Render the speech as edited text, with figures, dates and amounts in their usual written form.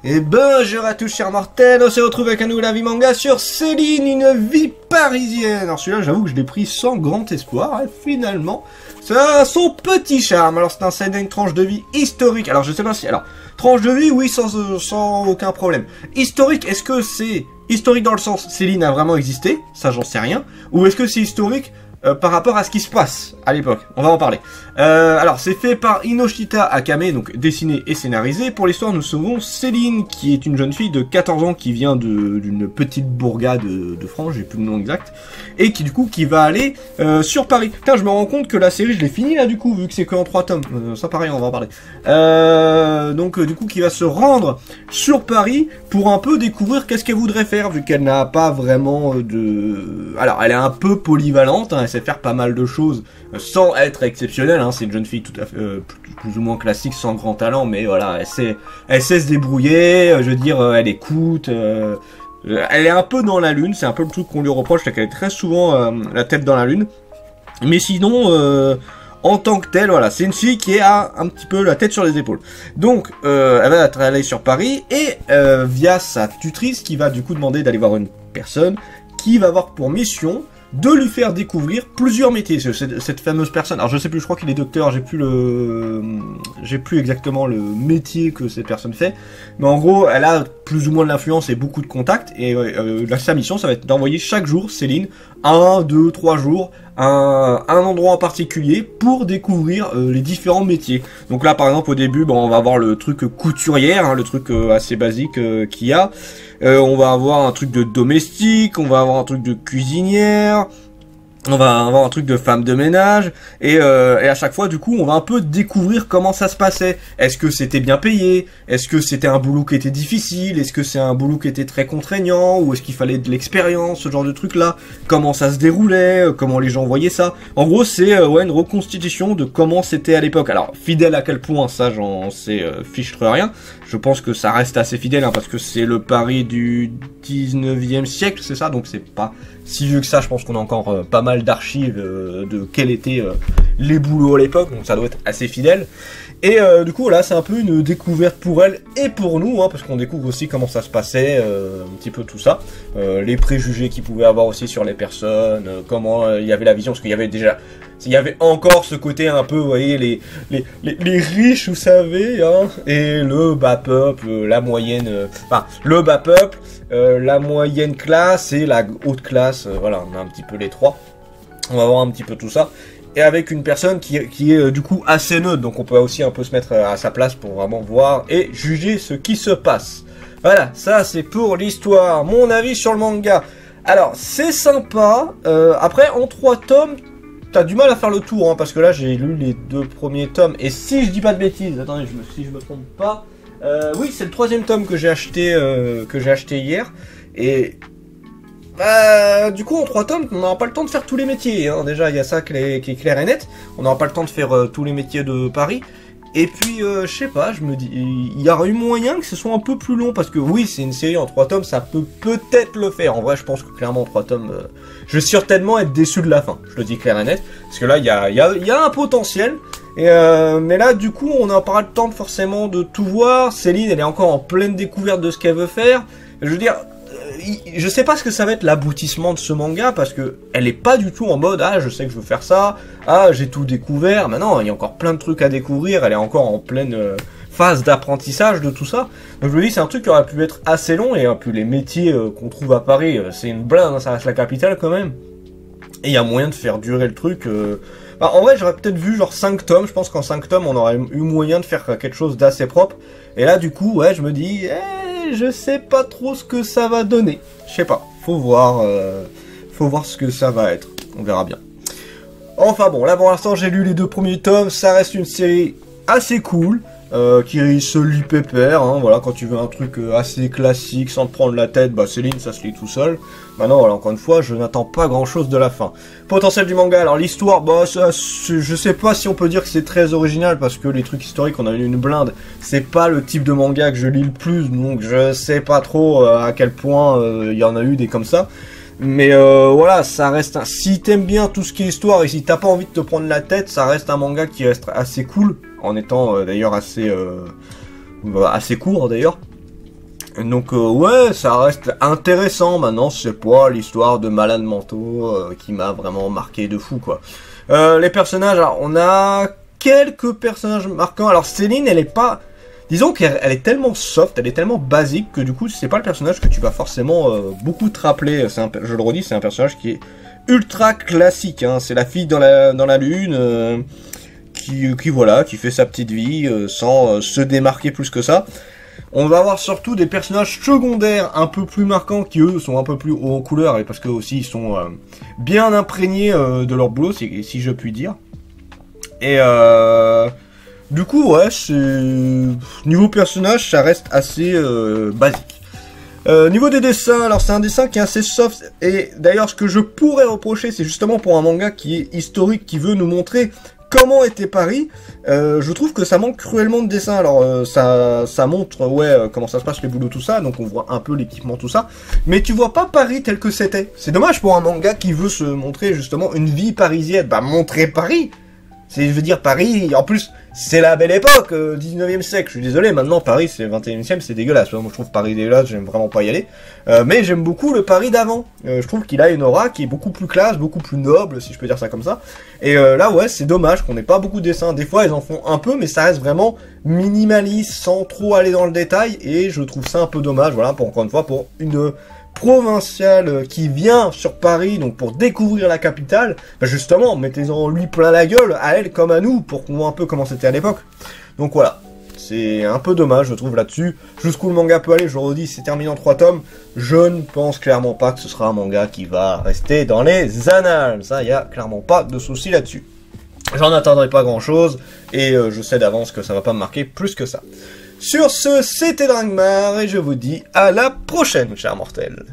Et bonjour à tous chers mortels, on se retrouve avec un nouvel avis manga sur Céline, une vie parisienne. Alors celui-là j'avoue que je l'ai pris sans grand espoir, et finalement ça a son petit charme. Alors c'est un seinen tranche de vie historique, alors je sais pas si... Alors, tranche de vie oui sans aucun problème. Historique, est-ce que c'est historique dans le sens Céline a vraiment existé? Ça j'en sais rien. Ou est-ce que c'est historique par rapport à ce qui se passe à l'époque? On va en parler. Alors, c'est fait par Inoshita Akame, donc dessiné et scénarisé. Pour l'histoire, nous sauvons Céline, qui est une jeune fille de 14 ans qui vient d'une petite bourgade de France, j'ai plus le nom exact, et qui du coup qui va aller sur Paris. Putain, je me rends compte que la série, je l'ai finie là du coup, vu que c'est que en 3 tomes. Ça pareil, on va en parler. Donc du coup, qui va se rendre sur Paris pour un peu découvrir qu'est-ce qu'elle voudrait faire, vu qu'elle n'a pas vraiment de... Alors, elle est un peu polyvalente, hein, elle sait faire pas mal de choses sans être exceptionnelle, hein. C'est une jeune fille tout à fait plus ou moins classique, sans grand talent, mais voilà, elle sait se débrouiller, je veux dire, elle écoute, elle est un peu dans la lune, c'est un peu le truc qu'on lui reproche, c'est qu'elle est très souvent la tête dans la lune, mais sinon... en tant que telle, voilà, c'est une fille qui a un petit peu la tête sur les épaules. Donc, elle va aller sur Paris, et via sa tutrice, qui va du coup demander d'aller voir une personne, qui va avoir pour mission de lui faire découvrir plusieurs métiers. Cette fameuse personne, alors je sais plus, je crois qu'il est docteur, j'ai plus exactement le métier que cette personne fait, mais en gros, elle a plus ou moins de l'influence et beaucoup de contacts, et sa mission, ça va être d'envoyer chaque jour Céline, 1, 2, 3 jours, un endroit en particulier pour découvrir les différents métiers. Donc là, par exemple, au début, on va avoir le truc couturière, hein, le truc assez basique qu'il y a. On va avoir un truc de domestique, on va avoir un truc de cuisinière, on va avoir un truc de femme de ménage, et à chaque fois, du coup, on va un peu découvrir comment ça se passait. Est-ce que c'était bien payé? Est-ce que c'était un boulot qui était difficile? Est-ce que c'est un boulot qui était très contraignant? Ou est-ce qu'il fallait de l'expérience, ce genre de truc-là? Comment ça se déroulait? Comment les gens voyaient ça? En gros, c'est une reconstitution de comment c'était à l'époque. Alors, fidèle à quel point, ça, j'en sais fiche rien. Je pense que ça reste assez fidèle, hein, parce que c'est le Paris du 19e siècle, c'est ça? Donc c'est pas si vieux que ça, je pense qu'on a encore pas mal d'archives de quels étaient les boulots à l'époque, donc ça doit être assez fidèle. Et du coup là c'est un peu une découverte pour elle et pour nous, hein, parce qu'on découvre aussi comment ça se passait, un petit peu tout ça, les préjugés qu'il pouvait avoir aussi sur les personnes, comment il y avait la vision, parce qu'il y avait déjà... Il y avait encore ce côté un peu, vous voyez, les riches, vous savez, hein, et le bas peuple, la moyenne... Enfin, le bas peuple, la moyenne classe et la haute classe, voilà, on a un petit peu les trois. On va voir un petit peu tout ça. Et avec une personne qui est du coup assez neutre, donc on peut aussi un peu se mettre à sa place pour vraiment voir et juger ce qui se passe. Voilà, ça c'est pour l'histoire, mon avis sur le manga. Alors, c'est sympa, après en 3 tomes... T'as du mal à faire le tour, hein, parce que là j'ai lu les 2 premiers tomes, et si je dis pas de bêtises, attendez, si je me trompe pas, oui c'est le 3e tome que j'ai acheté hier, et bah, du coup en 3 tomes on n'aura pas le temps de faire tous les métiers, hein. Déjà il y a ça qui est clair et net, on n'aura pas le temps de faire tous les métiers de Paris. Et puis, je sais pas, je me dis, il y aurait eu moyen que ce soit un peu plus long, parce que oui, c'est une série en 3 tomes, ça peut peut-être le faire. En vrai, je pense que clairement en 3 tomes, je vais certainement être déçu de la fin, je le dis clair et net, parce que là, il y a un potentiel, et mais là, du coup, on n'a pas le temps forcément de tout voir. Céline, elle est encore en pleine découverte de ce qu'elle veut faire. Je veux dire, je sais pas ce que ça va être l'aboutissement de ce manga, parce que elle est pas du tout en mode ah je sais que je veux faire ça, ah j'ai tout découvert. Maintenant il y a encore plein de trucs à découvrir, elle est encore en pleine phase d'apprentissage de tout ça. Donc je me dis c'est un truc qui aurait pu être assez long, et puis les métiers qu'on trouve à Paris, c'est une blinde, hein, ça reste la capitale quand même. Et il y a moyen de faire durer le truc. Bah, en vrai j'aurais peut-être vu genre 5 tomes, je pense qu'en 5 tomes on aurait eu moyen de faire quelque chose d'assez propre. Et là du coup ouais je me dis je sais pas trop ce que ça va donner. Je sais pas. Faut voir ce que ça va être. On verra bien. Enfin bon, là pour l'instant j'ai lu les 2 premiers tomes. Ça reste une série assez cool. Qui se lit pépère, hein, voilà, quand tu veux un truc assez classique, sans te prendre la tête, bah Céline, ça se lit tout seul. Maintenant, voilà, encore une fois, je n'attends pas grand chose de la fin. Potentiel du manga, alors l'histoire, bah, je sais pas si on peut dire que c'est très original, parce que les trucs historiques, on a eu une blinde, c'est pas le type de manga que je lis le plus, donc je sais pas trop à quel point il y en a eu des comme ça. Mais voilà, ça reste un... Si t'aimes bien tout ce qui est histoire et si t'as pas envie de te prendre la tête, ça reste un manga qui reste assez cool, en étant d'ailleurs assez court d'ailleurs. Donc ouais, ça reste intéressant. Maintenant, c'est pas l'histoire de malades mentaux qui m'a vraiment marqué de fou, quoi. Les personnages, alors, on a quelques personnages marquants. Alors Céline, elle est pas... Disons qu'elle est tellement soft, elle est tellement basique que du coup, c'est pas le personnage que tu vas forcément beaucoup te rappeler. Je le redis, c'est un personnage qui est ultra classique, hein. C'est la fille dans la lune qui voilà, qui fait sa petite vie sans se démarquer plus que ça. On va avoir surtout des personnages secondaires un peu plus marquants qui eux sont un peu plus hauts en couleur et parce que aussi ils sont bien imprégnés de leur boulot, si je puis dire. Et du coup ouais, niveau personnage ça reste assez basique. Niveau des dessins, alors c'est un dessin qui est assez soft et d'ailleurs ce que je pourrais reprocher c'est justement pour un manga qui est historique, qui veut nous montrer comment était Paris, je trouve que ça manque cruellement de dessin. Alors ça montre ouais comment ça se passe les boulots tout ça, donc on voit un peu l'équipement tout ça, mais tu vois pas Paris tel que c'était. C'est dommage pour un manga qui veut se montrer justement une vie parisienne, bah montrer Paris. Je veux dire Paris, en plus c'est la belle époque, 19e siècle, je suis désolé, maintenant Paris c'est 21e siècle, c'est dégueulasse, moi je trouve Paris dégueulasse, j'aime vraiment pas y aller, mais j'aime beaucoup le Paris d'avant, je trouve qu'il a une aura qui est beaucoup plus classe, beaucoup plus noble, si je peux dire ça comme ça, et là ouais c'est dommage qu'on n'ait pas beaucoup de dessins, des fois ils en font un peu, mais ça reste vraiment minimaliste, sans trop aller dans le détail, et je trouve ça un peu dommage, voilà, encore une fois, pour une provinciale qui vient sur Paris, donc pour découvrir la capitale, bah justement, mettez-en lui plein la gueule, à elle comme à nous, pour qu'on voit un peu comment c'était à l'époque. Donc voilà, c'est un peu dommage, je trouve, là-dessus. Jusqu'où le manga peut aller, je le redis, c'est terminé en 3 tomes, je ne pense clairement pas que ce sera un manga qui va rester dans les annales, ça, y a clairement pas de souci là-dessus. J'en attendrai pas grand-chose, et je sais d'avance que ça va pas me marquer plus que ça. Sur ce, c'était Drangmar, et je vous dis à la prochaine, chers mortels.